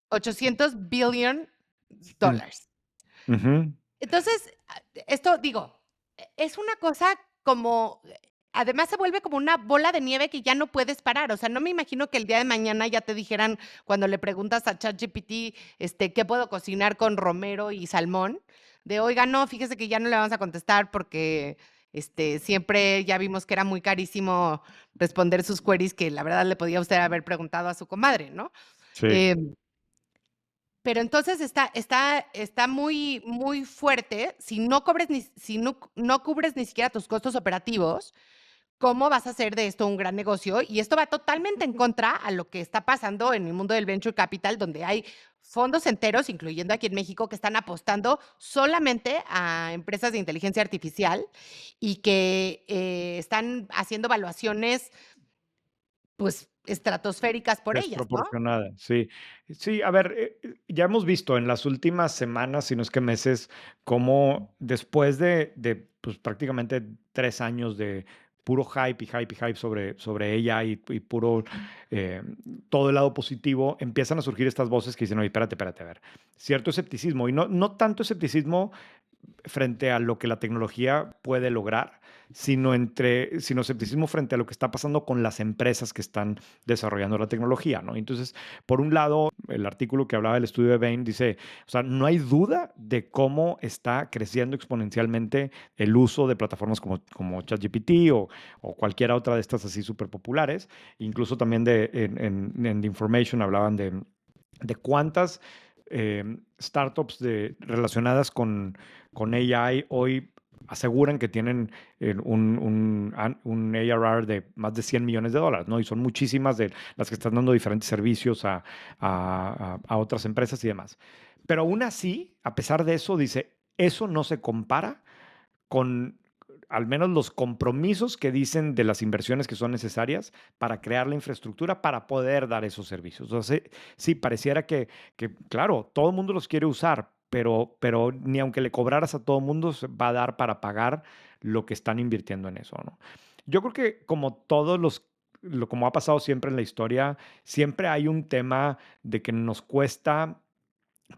800 billion Mm, dollars. ujú. Entonces, esto digo, es una cosa como, además se vuelve como una bola de nieve que ya no puedes parar. O sea, no me imagino que el día de mañana ya te dijeran, cuando le preguntas a ChatGPT, ¿qué puedo cocinar con romero y salmón? De, oiga, no, fíjese que ya no le vamos a contestar porque siempre ya vimos que era muy carísimo responder sus queries, que la verdad le podía usted haber preguntado a su comadre, ¿no? Sí. Em, pero entonces está muy, muy fuerte. Si no cubres ni siquiera tus costos operativos, ¿cómo vas a hacer de esto un gran negocio? Y esto va totalmente en contra a lo que está pasando en el mundo del venture capital, donde hay fondos enteros, incluyendo aquí en México, que están apostando solamente a empresas de inteligencia artificial y que están haciendo valuaciones, pues, estratosféricas por ellas, ¿no? Desproporcionada, sí. Sí, a ver, ya hemos visto en las últimas semanas, si no es que meses, cómo después de pues, prácticamente 3 años de puro hype y hype y hype sobre ella y puro, eh, todo el lado positivo, empiezan a surgir estas voces que dicen: "Oye, espérate, espérate, a ver". Cierto escepticismo, y no tanto escepticismo frente a lo que la tecnología puede lograr, sino escepticismo frente a lo que está pasando con las empresas que están desarrollando la tecnología, ¿no? Entonces, por un lado, el artículo que hablaba del estudio de Bain dice, o sea, no hay duda de cómo está creciendo exponencialmente el uso de plataformas como ChatGPT o cualquier otra de estas así súper populares. Incluso también en The Information hablaban de cuántas startups relacionadas con AI hoy aseguran que tienen un ARR de más de $100 millones, ¿no? Y son muchísimas de las que están dando diferentes servicios a otras empresas y demás. Pero aún así, a pesar de eso, dice, eso no se compara con al menos los compromisos que dicen de las inversiones que son necesarias para crear la infraestructura para poder dar esos servicios. Entonces, sí, pareciera claro, todo el mundo los quiere usar, pero ni aunque le cobraras a todo el mundo se va a dar para pagar lo que están invirtiendo en eso, ¿no? Yo creo que como como ha pasado siempre en la historia, siempre hay un tema de que nos cuesta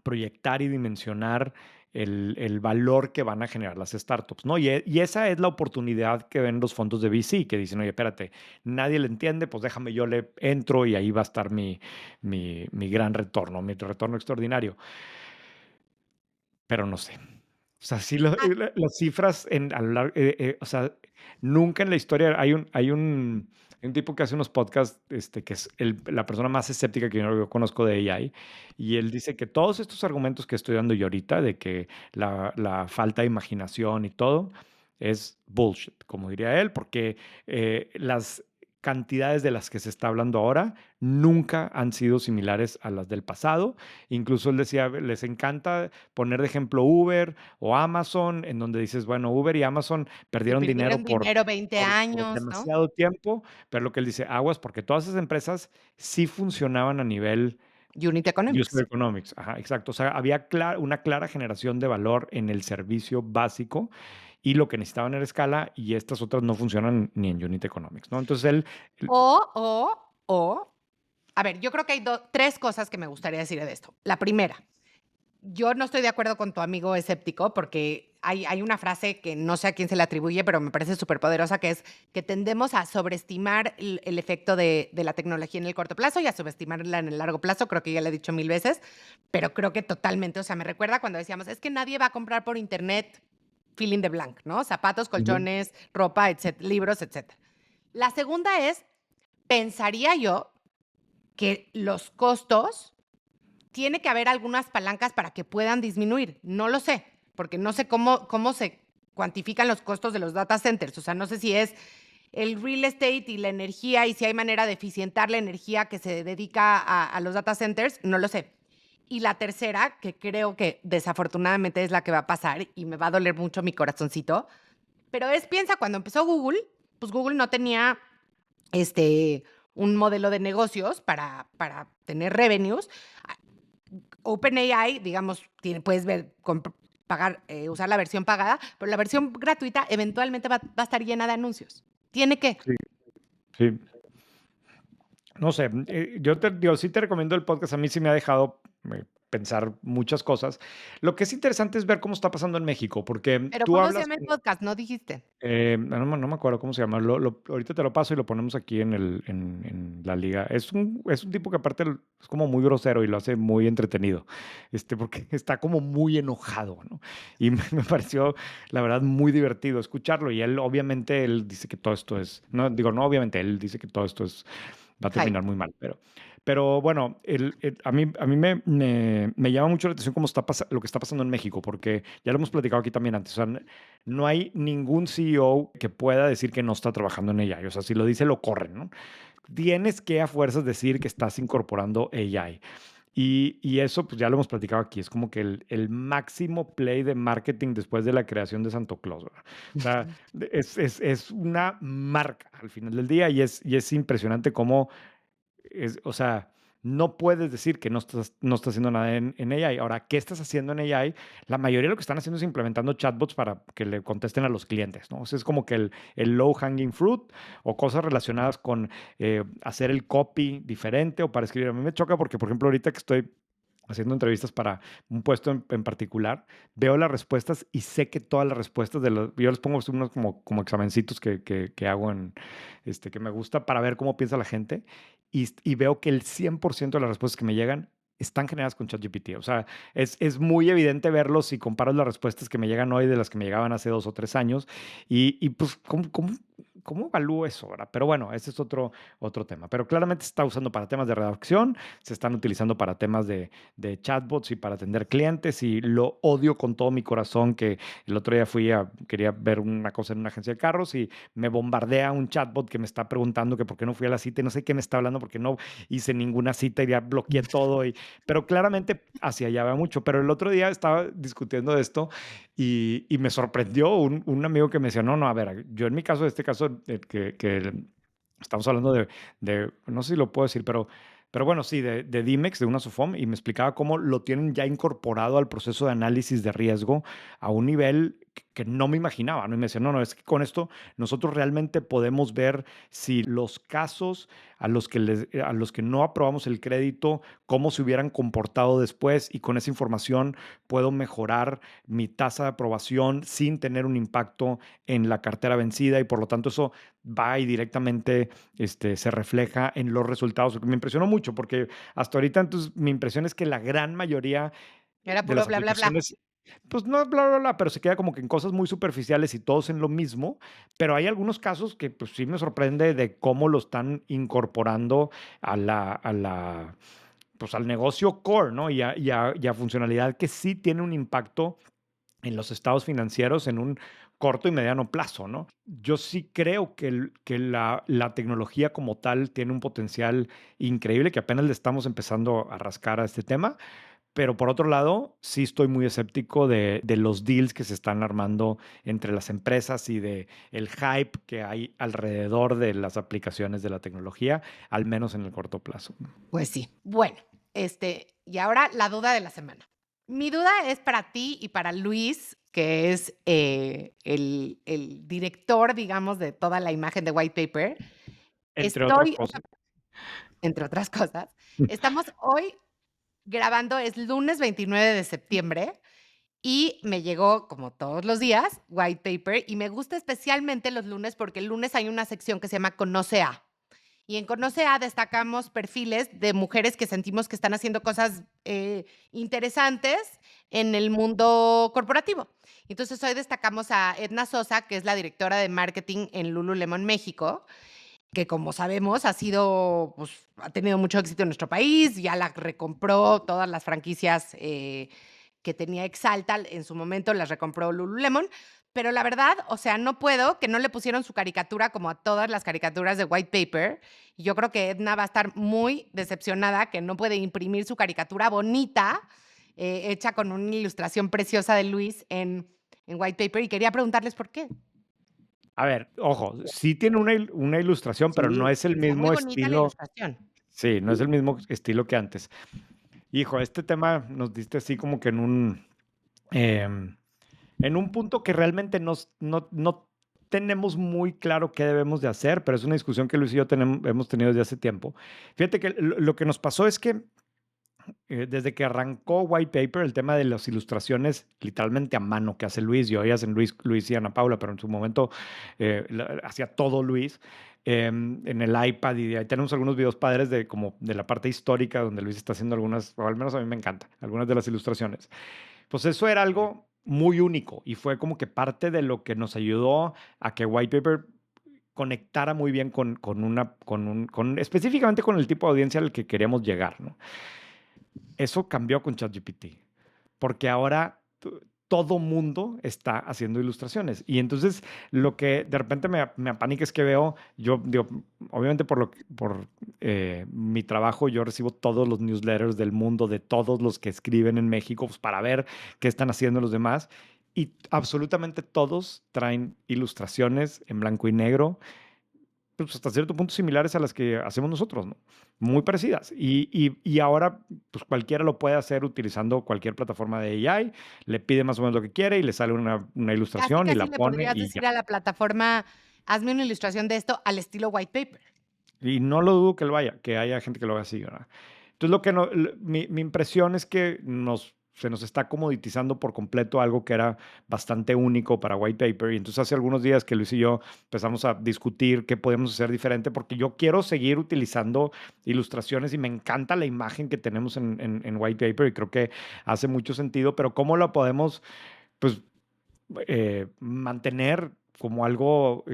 proyectar y dimensionar el valor que van a generar las startups, ¿no? Y esa es la oportunidad que ven los fondos de VC, que dicen, oye, espérate, nadie le entiende, pues déjame, yo le entro y ahí va a estar mi gran retorno, mi retorno extraordinario. Pero no sé. O sea, sí, Ah, las cifras o sea, nunca en la historia hay un tipo que hace unos podcasts, que es la persona más escéptica que yo conozco de AI, y él dice que todos estos argumentos que estoy dando yo ahorita, de que la falta de imaginación y todo, es bullshit, como diría él, porque las cantidades de las que se está hablando ahora nunca han sido similares a las del pasado. Incluso él decía, les encanta poner de ejemplo Uber o Amazon, en donde dices, bueno, Uber y Amazon que perdieron dinero perdieron dinero 20 por años, ¿no? demasiado tiempo, pero lo que él dice, aguas, porque todas esas empresas sí funcionaban a nivel Unit user Economics. economics. Ajá, exacto. O sea, había una clara generación de valor en el servicio básico y lo que necesitaban era escala y estas otras no funcionan ni en unit economics, ¿no? Entonces él O, a ver, yo creo que hay tres cosas que me gustaría decir de esto. La primera, yo no estoy de acuerdo con tu amigo escéptico porque hay una frase que no sé a quién se le atribuye, pero me parece súper poderosa, que es que tendemos a sobreestimar el efecto de la tecnología en el corto plazo y a subestimarla en el largo plazo. Creo que ya le he dicho 1000 veces, pero creo que totalmente, o sea, me recuerda cuando decíamos, es que nadie va a comprar por internet fill in the blank, ¿no? Zapatos, Ujú. colchones, ropa, libros, etcétera. La segunda es, pensaría yo que los costos tiene que haber algunas palancas para que puedan disminuir. No lo sé, porque no sé cómo se cuantifican los costos de los data centers. O sea, no sé si es el real estate y la energía y si hay manera de eficientar la energía que se dedica a los data centers, no lo sé. Y la tercera, que creo que desafortunadamente es la que va a pasar y me va a doler mucho mi corazoncito, pero piensa, cuando empezó Google, pues Google no tenía un modelo de negocios para tener revenues. OpenAI, digamos, puedes ver, pagar, usar la versión pagada, pero la versión gratuita eventualmente va a estar llena de anuncios. Tiene que. Sí, sí. No sé, yo digo, sí te recomiendo el podcast. A mí sí me ha dejado pensar muchas cosas. Lo que es interesante es ver cómo está pasando en México, porque Pero tú ¿cómo se hablas llama el podcast? No dijiste. no me acuerdo cómo se llama. Ahorita te lo paso y lo ponemos aquí en la liga. Es un tipo que aparte es como muy grosero y lo hace muy entretenido, porque está como muy enojado, ¿no? Y me pareció, la verdad, muy divertido escucharlo. Y él, obviamente, él dice que todo esto es, no, digo, no, obviamente, él dice que todo esto va a terminar Hype. muy mal, pero bueno, a mí me llama mucho la atención lo que está pasando en México, porque ya lo hemos platicado aquí también antes. O sea, no hay ningún CEO que pueda decir que no está trabajando en AI. O sea, si lo dice, lo corren, ¿no? Tienes que a fuerzas decir que estás incorporando AI. Y eso, pues ya lo hemos platicado aquí, es como que el máximo play de marketing después de la creación de Santo Claus, ¿verdad? O sea, es una marca al final del día y es impresionante cómo o sea, no puedes decir que no estás haciendo nada en AI. Ahora, ¿qué estás haciendo en AI? La mayoría de lo que están haciendo es implementando chatbots para que le contesten a los clientes, ¿no? O sea, es como que el low hanging fruit o cosas relacionadas con hacer el copy diferente o para escribir. A mí me choca porque, por ejemplo, ahorita que estoy haciendo entrevistas para un puesto en particular, veo las respuestas y sé que todas las respuestas yo les pongo unos como examencitos que hago que me gusta para ver cómo piensa la gente y veo que el 100% de las respuestas que me llegan están generadas con ChatGPT. O sea, es muy evidente verlos si comparas las respuestas que me llegan hoy de las que me llegaban hace 2 o 3 años y pues, ¿cómo evalúo eso ahora? Pero bueno, ese es otro tema. Pero claramente se está usando para temas de redacción, se están utilizando para temas de chatbots y para atender clientes y lo odio con todo mi corazón que el otro día quería ver una cosa en una agencia de carros y me bombardea un chatbot que me está preguntando que por qué no fui a la cita y no sé qué me está hablando porque no hice ninguna cita y ya bloqueé todo. Pero claramente hacia allá va mucho. Pero el otro día estaba discutiendo de esto y me sorprendió un amigo que me decía, no, no, a ver, yo en mi caso, este caso, que estamos hablando no sé si lo puedo decir, pero bueno, sí, de Dimex, de una SOFOM, y me explicaba cómo lo tienen ya incorporado al proceso de análisis de riesgo a un nivel que no me imaginaba, ¿no? Y me decía, no, no, es que con esto nosotros realmente podemos ver si los casos a los que no aprobamos el crédito, cómo se hubieran comportado después, y con esa información puedo mejorar mi tasa de aprobación sin tener un impacto en la cartera vencida, y por lo tanto eso va y directamente se refleja en los resultados. Me impresionó mucho porque hasta ahorita entonces mi impresión es que la gran mayoría Era de puro las bla, bla, bla. aplicaciones, pues no, bla, bla, bla, pero se queda como que en cosas muy superficiales y todos en lo mismo, pero hay algunos casos que pues sí me sorprende de cómo lo están incorporando pues al negocio core, ¿no? Y a funcionalidad que sí tiene un impacto en los estados financieros en un corto y mediano plazo, ¿no? Yo sí creo que la tecnología como tal tiene un potencial increíble, que apenas le estamos empezando a rascar a este tema, pero por otro lado, sí estoy muy escéptico de los deals que se están armando entre las empresas y de el hype que hay alrededor de las aplicaciones de la tecnología, al menos en el corto plazo. Pues sí. Bueno, y ahora la duda de la semana. Mi duda es para ti y para Luis, que es el director, digamos, de toda la imagen de White Paper. Entre otras O sea, cosas. entre otras cosas, estamos hoy grabando, es lunes 29 de septiembre y me llegó, como todos los días, White Paper y me gusta especialmente los lunes porque el lunes hay una sección que se llama Conoce A. Y en Conoce A destacamos perfiles de mujeres que sentimos que están haciendo cosas interesantes en el mundo corporativo. Entonces hoy destacamos a Edna Sosa, que es la directora de marketing en Lululemon México, que como sabemos ha sido, pues, ha tenido mucho éxito en nuestro país, ya la recompró todas las franquicias que tenía Exalta, en su momento las recompró Lululemon, pero la verdad, o sea, no puedo, que no le pusieron su caricatura como a todas las caricaturas de White Paper, y yo creo que Edna va a estar muy decepcionada que no puede imprimir su caricatura bonita, hecha con una ilustración preciosa de Luis en White Paper, y quería preguntarles por qué. A ver, ojo, sí tiene una ilustración, pero no Sí, es el está muy mismo bonita la estilo. ilustración. Sí, no es el mismo estilo que antes. Hijo, este tema nos diste así como que en un punto que realmente no tenemos muy claro qué debemos de hacer, pero es una discusión que Luis y yo hemos tenido desde hace tiempo. Fíjate que lo que nos pasó es que desde que arrancó White Paper, el tema de las ilustraciones literalmente a mano que hace Luis, y hoy hacen Luis y Ana Paula, pero en su momento hacía todo Luis en el iPad, y ahí tenemos algunos videos padres de como de la parte histórica donde Luis está haciendo algunas, o al menos a mí me encanta, algunas de las ilustraciones. Pues eso era algo muy único y fue como que parte de lo que nos ayudó a que White Paper conectara muy bien específicamente con el tipo de audiencia al que queríamos llegar, ¿no? Eso cambió con ChatGPT, porque ahora todo mundo está haciendo ilustraciones. Y entonces lo que de repente me apanica es que veo, yo digo, obviamente por mi trabajo, yo recibo todos los newsletters del mundo, de todos los que escriben en México, pues, para ver qué están haciendo los demás. Y absolutamente todos traen ilustraciones en blanco y negro, pues hasta cierto punto similares a las que hacemos nosotros, ¿no? Muy parecidas. Y ahora, pues cualquiera lo puede hacer utilizando cualquier plataforma de AI, le pide más o menos lo que quiere y le sale una Casi, ilustración y casi la le pone podrías y ya. decir a la plataforma, hazme una ilustración de esto al estilo White Paper. Y no lo dudo que haya gente que lo haga así, ¿verdad? Entonces, mi impresión es que se nos está comoditizando por completo algo que era bastante único para White Paper. Y entonces hace algunos días que Luis y yo empezamos a discutir qué podemos hacer diferente, porque yo quiero seguir utilizando ilustraciones y me encanta la imagen que tenemos en White Paper y creo que hace mucho sentido, pero ¿cómo la podemos, pues, mantener como algo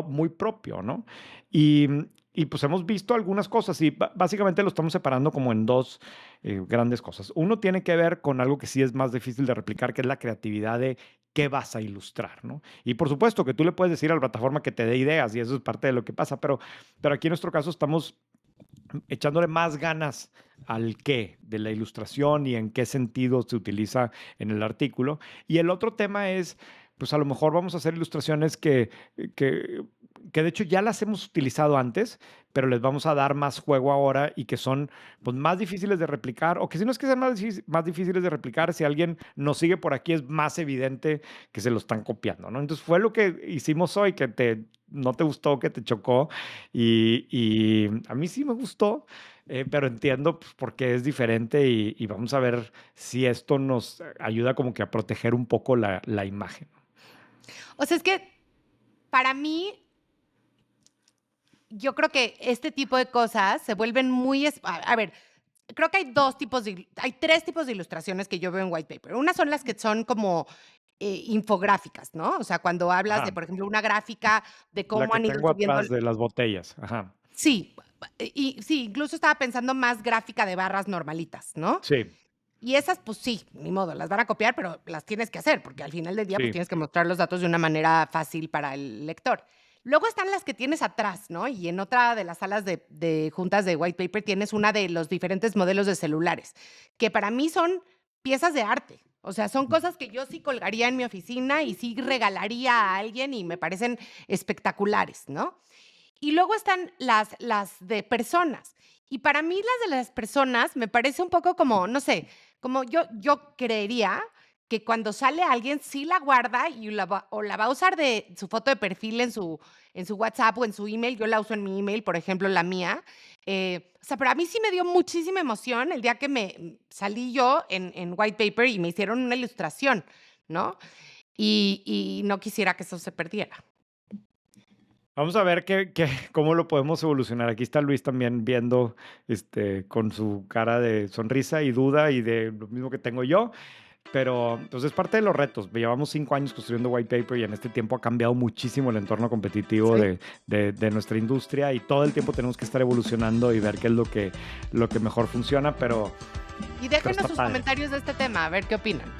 muy propio, ¿no? Y, y pues hemos visto algunas cosas y básicamente lo estamos separando como en dos grandes cosas. Uno tiene que ver con algo que sí es más difícil de replicar, que es la creatividad de qué vas a ilustrar, ¿no? Y por supuesto que tú le puedes decir a la plataforma que te dé ideas y eso es parte de lo que pasa, pero aquí en nuestro caso estamos echándole más ganas al qué de la ilustración y en qué sentido se utiliza en el artículo. Y el otro tema es, pues a lo mejor vamos a hacer ilustraciones que, que de hecho ya las hemos utilizado antes, pero les vamos a dar más juego ahora y que son pues, más difíciles de replicar, o que si no es que sean más difíciles de replicar, si alguien nos sigue por aquí es más evidente que se lo están copiando, ¿no? Entonces fue lo que hicimos hoy, que no te gustó, que te chocó, y a mí sí me gustó, pero entiendo pues, por qué es diferente y vamos a ver si esto nos ayuda como que a proteger un poco la imagen. O sea, es que para mí, yo creo que este tipo de cosas se vuelven muy... A ver, creo que hay tres tipos de ilustraciones que yo veo en White Paper. Una son las que son como infográficas, ¿no? O sea, cuando hablas de, Ajá. por ejemplo, una gráfica de La cómo que han ido tengo subiendo. atrás de las botellas. Ajá. Sí, y sí, incluso estaba pensando más gráfica de barras normalitas, ¿no? Sí, Y esas, pues sí, ni modo, las van a copiar, pero las tienes que hacer, porque al final del día, pues sí. tienes que mostrar los datos de una manera fácil para el lector. Luego están las que tienes atrás, ¿no? Y en otra de las salas de juntas de White Paper tienes una de los diferentes modelos de celulares, que para mí son piezas de arte. O sea, son cosas que yo sí colgaría en mi oficina y sí regalaría a alguien y me parecen espectaculares, ¿no? Y luego están las de personas. Y para mí las de las personas me parece un poco como, no sé, como yo creería que cuando sale alguien sí la guarda y o la va a usar de su foto de perfil en su WhatsApp o en su email. Yo la uso en mi email, por ejemplo, la mía. O sea, pero a mí sí me dio muchísima emoción el día que me salí yo en White Paper y me hicieron una ilustración, ¿no? Y no quisiera que eso se perdiera. Vamos a ver cómo lo podemos evolucionar. Aquí está Luis también viendo con su cara de sonrisa y duda y de lo mismo que tengo yo. Pero entonces es parte de los retos. Llevamos 5 años construyendo White Paper y en este tiempo ha cambiado muchísimo el entorno competitivo Sí. de nuestra industria y todo el tiempo tenemos que estar evolucionando y ver qué es lo que mejor funciona, Y pero déjenos está sus padre. comentarios de este tema, a ver qué opinan.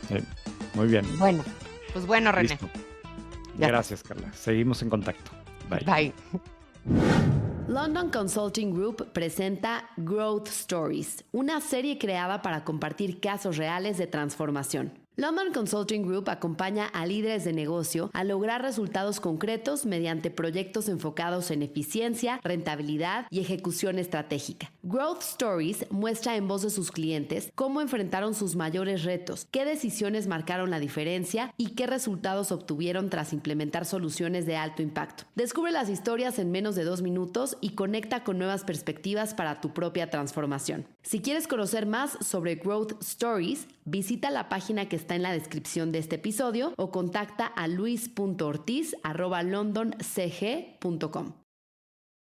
Sí, muy bien. Bueno, pues bueno, René. Listo. Ya Gracias, Carla. Seguimos en contacto. Bye. Bye. London Consulting Group presenta Growth Stories, una serie creada para compartir casos reales de transformación. London Consulting Group acompaña a líderes de negocio a lograr resultados concretos mediante proyectos enfocados en eficiencia, rentabilidad y ejecución estratégica. Growth Stories muestra en voz de sus clientes cómo enfrentaron sus mayores retos, qué decisiones marcaron la diferencia y qué resultados obtuvieron tras implementar soluciones de alto impacto. Descubre las historias en menos de 2 minutos y conecta con nuevas perspectivas para tu propia transformación. Si quieres conocer más sobre Growth Stories, visita la página que está en la descripción de este episodio o contacta a luis.ortiz@londoncg.com.